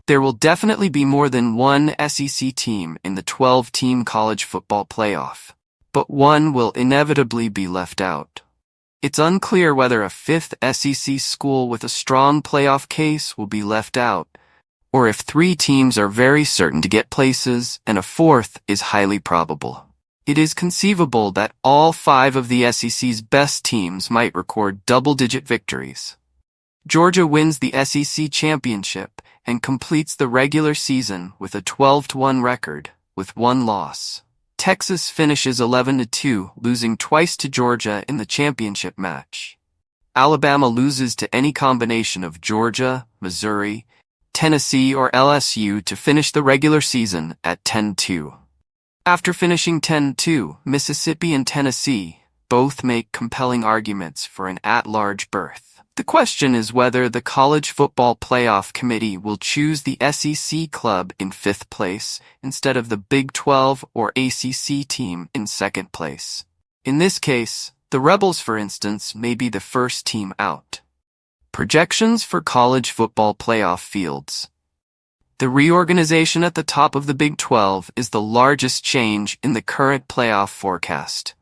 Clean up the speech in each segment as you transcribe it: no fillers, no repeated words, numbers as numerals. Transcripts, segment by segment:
There will definitely be more than one SEC team in the 12-team college football playoff, but one will inevitably be left out. It's unclear whether a fifth SEC school with a strong playoff case will be left out, or if 3 teams are very certain to get places and a 4th is highly probable. It is conceivable that all 5 of the SEC's best teams might record double-digit victories. Georgia wins the SEC championship and completes the regular season with a 12-1 record, with 1 loss. Texas finishes 11-2, losing twice to Georgia in the championship match. Alabama loses to any combination of Georgia, Missouri, Tennessee, or LSU to finish the regular season at 10-2. After finishing 10-2, Mississippi and Tennessee both make compelling arguments for an at-large berth. The question is whether the College Football Playoff Committee will choose the SEC club in 5th place instead of the Big 12 or ACC team in 2nd place. In this case, the Rebels, for instance, may be the first team out. Projections for college football playoff fields. The reorganization at the top of the Big 12 is the largest change in the current playoff forecast.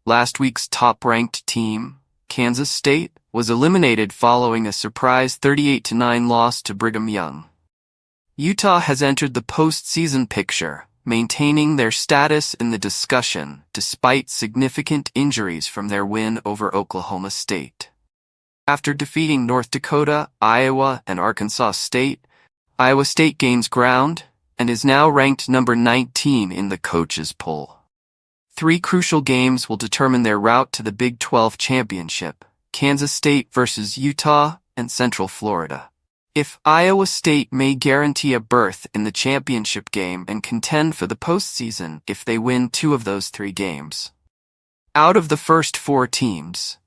Last week's top-ranked team, Kansas State, was eliminated following a surprise 38-9 loss to Brigham Young. Utah has entered the postseason picture, maintaining their status in the discussion despite significant injuries from their win over Oklahoma State. After defeating North Dakota, Iowa, and Arkansas State, Iowa State gains ground and is now ranked number 19 in the coaches' poll. 3 crucial games will determine their route to the Big 12 championship: Kansas State versus Utah and Central Florida. If Iowa State may guarantee a berth in the championship game and contend for the postseason if they win 2 of those 3 games. Out of the first 4 teams,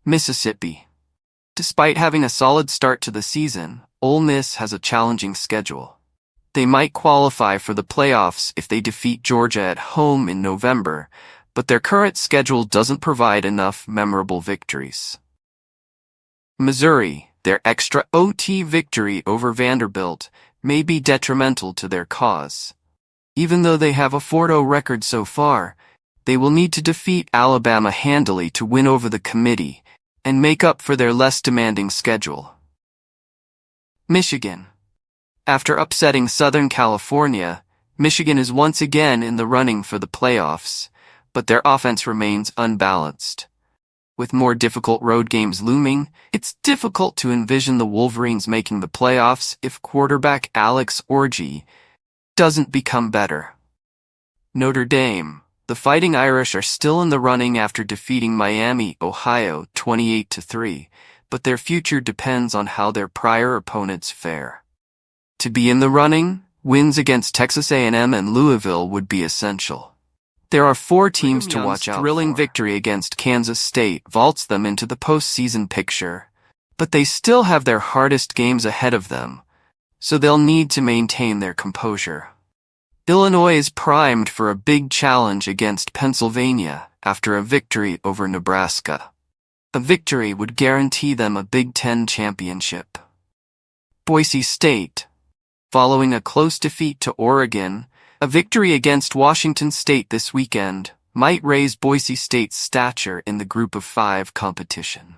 Mississippi. Despite having a solid start to the season, Ole Miss has a challenging schedule. They might qualify for the playoffs if they defeat Georgia at home in November, but their current schedule doesn't provide enough memorable victories. Missouri, their extra OT victory over Vanderbilt, may be detrimental to their cause. Even though they have a 4-0 record so far, they will need to defeat Alabama handily to win over the committee and make up for their less demanding schedule. Michigan. After upsetting Southern California, Michigan is once again in the running for the playoffs, but their offense remains unbalanced. With more difficult road games looming, it's difficult to envision the Wolverines making the playoffs if quarterback Alex Orji doesn't become better. Notre Dame. The Fighting Irish are still in the running after defeating Miami, Ohio 28-3, but their future depends on how their prior opponents fare. To be in the running, wins against Texas A&M and Louisville would be essential. There are 4 teams to watch out for. Thrilling victory against Kansas State vaults them into the postseason picture, but they still have their hardest games ahead of them, so they'll need to maintain their composure. Illinois is primed for a big challenge against Pennsylvania after a victory over Nebraska. A victory would guarantee them a Big Ten championship. Boise State. Following a close defeat to Oregon, a victory against Washington State this weekend might raise Boise State's stature in the Group of 5 competition.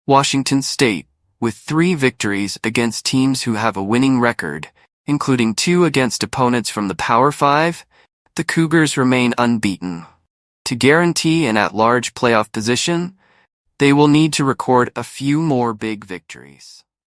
Washington State, with 3 victories against teams who have a winning record, including 2 against opponents from the Power 5, the Cougars remain unbeaten. To guarantee an at-large playoff position, they will need to record a few more big victories.